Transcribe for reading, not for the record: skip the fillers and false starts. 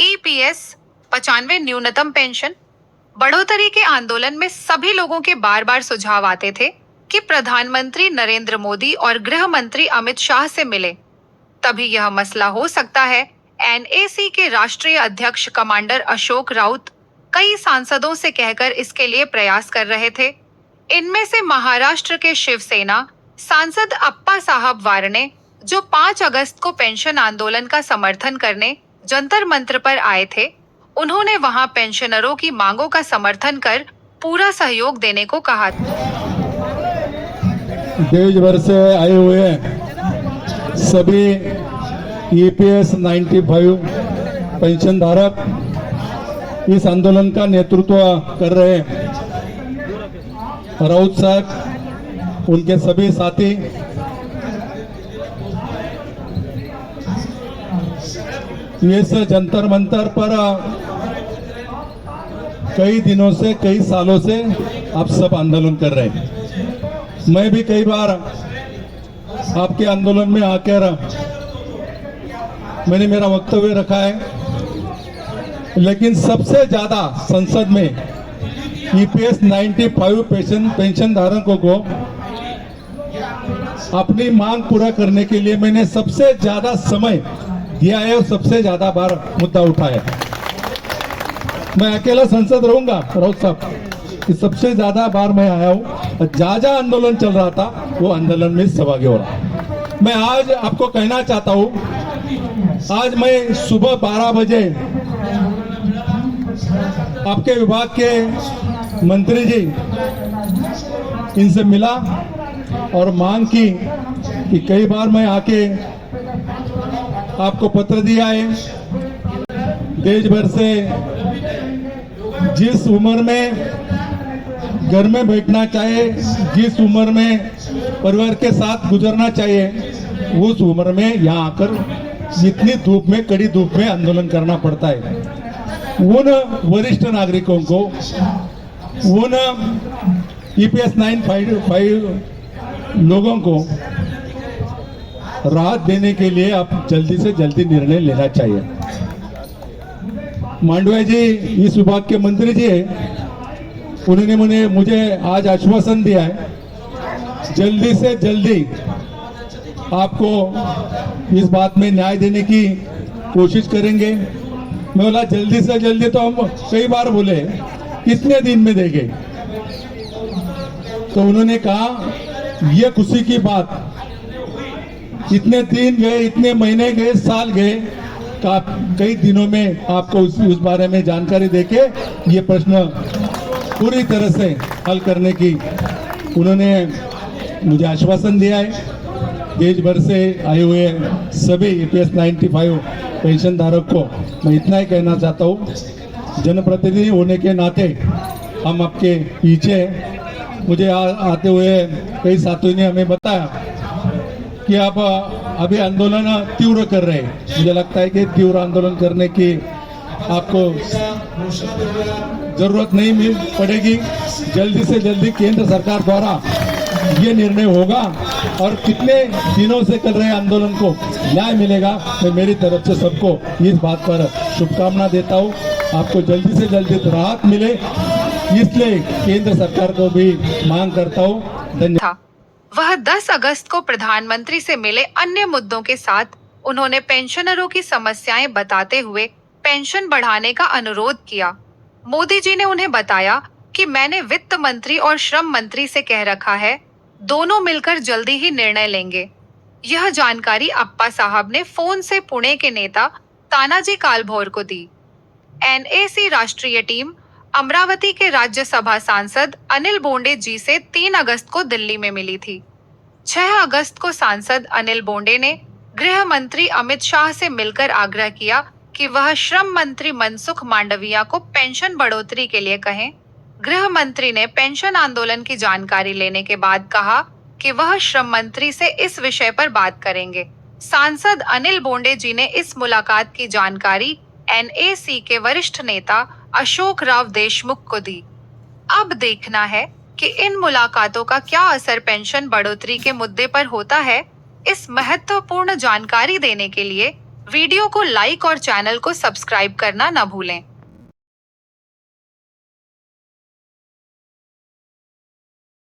EPS 95 न्यूनतम pension बढ़ोतरी के आंदोलन में सभी लोगों के बार बार सुझाव आते थे कि प्रधानमंत्री नरेंद्र मोदी और गृह मंत्री अमित शाह से मिले, तभी यह मसला हो सकता है। NAC के राष्ट्रीय अध्यक्ष कमांडर अशोक राउत कई सांसदों से कहकर इसके लिए प्रयास कर रहे थे। इनमें से महाराष्ट्र के शिवसेना सांसद अप्पा साहब वारणे, जो 5 अगस्त को पेंशन आंदोलन का समर्थन करने जंतर मंतर पर आए थे, उन्होंने वहां पेंशनरों की मांगों का समर्थन कर पूरा सहयोग देने को कहा। देश भर से आए हुए सभी EPS 95 पेंशन धारक इस आंदोलन का नेतृत्व कर रहे हैं। राउत साहब, उनके सभी साथी इस जंतर मंतर पर कई दिनों से, कई सालों से आप सब आंदोलन कर रहे हैं। मैं भी कई बार आपके आंदोलन में आकर मैंने मेरा वक्तव्य रखा है, लेकिन सबसे ज्यादा संसद में EPS 95 पेंशन धारकों को अपनी मांग पूरा करने के लिए मैंने सबसे ज्यादा समय दिया है और सबसे ज्यादा बार मुद्दा उठाया। मैं अकेला संसद रहूंगा राउत साहब कि सबसे ज्यादा बार मैं आया हूं। जहां जहां आंदोलन चल रहा था वो आंदोलन में सहभागी हो रहा। मैं आज आपको कहना चाहता हूं, आज मैं सुबह 12 बजे आपके विभाग के मंत्री जी इनसे मिला और मांग की कि कई बार मैं आके आपको पत्र दिया है। देश भर से जिस उम्र में घर में बैठना चाहिए, जिस उम्र में परिवार के साथ गुजरना चाहिए, उस उम्र में यहाँ आकर इतनी धूप में, कड़ी धूप में आंदोलन करना पड़ता है। उन वरिष्ठ नागरिकों को, उन EPS 95 लोगों को राहत देने के लिए आप जल्दी से जल्दी निर्णय लेना चाहिए। मांडविया जी इस विभाग के मंत्री जी है, उन्होंने मुझे आज आश्वासन दिया है जल्दी से जल्दी आपको इस बात में न्याय देने की कोशिश करेंगे। मैं बोला जल्दी से जल्दी तो हम कई बार बोले, कितने दिन में देंगे? तो उन्होंने कहा ये खुशी की बात, इतने दिन गए, इतने महीने गए, साल गए, कई दिनों में आपको उस बारे में जानकारी देके ये प्रश्न पूरी तरह से हल करने की उन्होंने मुझे आश्वासन दिया है। देश भर से आए हुए सभी EPS 95 पेंशन धारक को मैं इतना ही कहना चाहता हूँ, जनप्रतिनिधि होने के नाते हम आपके पीछे हैं। मुझे आते हुए कई साथियों ने हमें बताया कि आप अभी आंदोलन तीव्र कर रहे हैं। मुझे लगता है कि तीव्र आंदोलन करने की आपको जरूरत नहीं पड़ेगी। जल्दी से जल्दी केंद्र सरकार द्वारा ये निर्णय होगा और कितने दिनों से कर रहे आंदोलन को न्याय मिलेगा। मैं मेरी तरफ से सबको इस बात पर शुभकामना देता हूँ। आपको जल्दी से जल्दी राहत मिले, इसलिए केंद्र सरकार को भी मांग करता हूँ। धन्यवाद। वह 10 अगस्त को प्रधानमंत्री से मिले अन्य मुद्दों के साथ उन्होंने पेंशनरों की समस्याएं बताते हुए पेंशन बढ़ाने का अनुरोध किया। मोदी जी ने उन्हें बताया कि मैंने वित्त मंत्री और श्रम मंत्री से कह रखा है, दोनों मिलकर जल्दी ही निर्णय लेंगे। यह जानकारी अप्पा साहब ने फोन से पुणे के नेता तानाजी कालभोर को दी। NAC राष्ट्रीय टीम अमरावती के राज्यसभा सांसद अनिल बोंडे जी से 3 अगस्त को दिल्ली में मिली थी। 6 अगस्त को सांसद अनिल बोंडे ने गृह मंत्री अमित शाह से मिलकर आग्रह किया कि वह श्रम मंत्री मनसुख मांडविया को पेंशन बढ़ोतरी के लिए कहें। गृह मंत्री ने पेंशन आंदोलन की जानकारी लेने के बाद कहा कि वह श्रम मंत्री से इस विषय पर बात करेंगे। सांसद अनिल बोंडे जी ने इस मुलाकात की जानकारी NAC के वरिष्ठ नेता अशोक राव देशमुख को दी। अब देखना है कि इन मुलाकातों का क्या असर पेंशन बढ़ोतरी के मुद्दे पर होता है। इस महत्वपूर्ण जानकारी देने के लिए वीडियो को लाइक और चैनल को सब्सक्राइब करना न भूलें।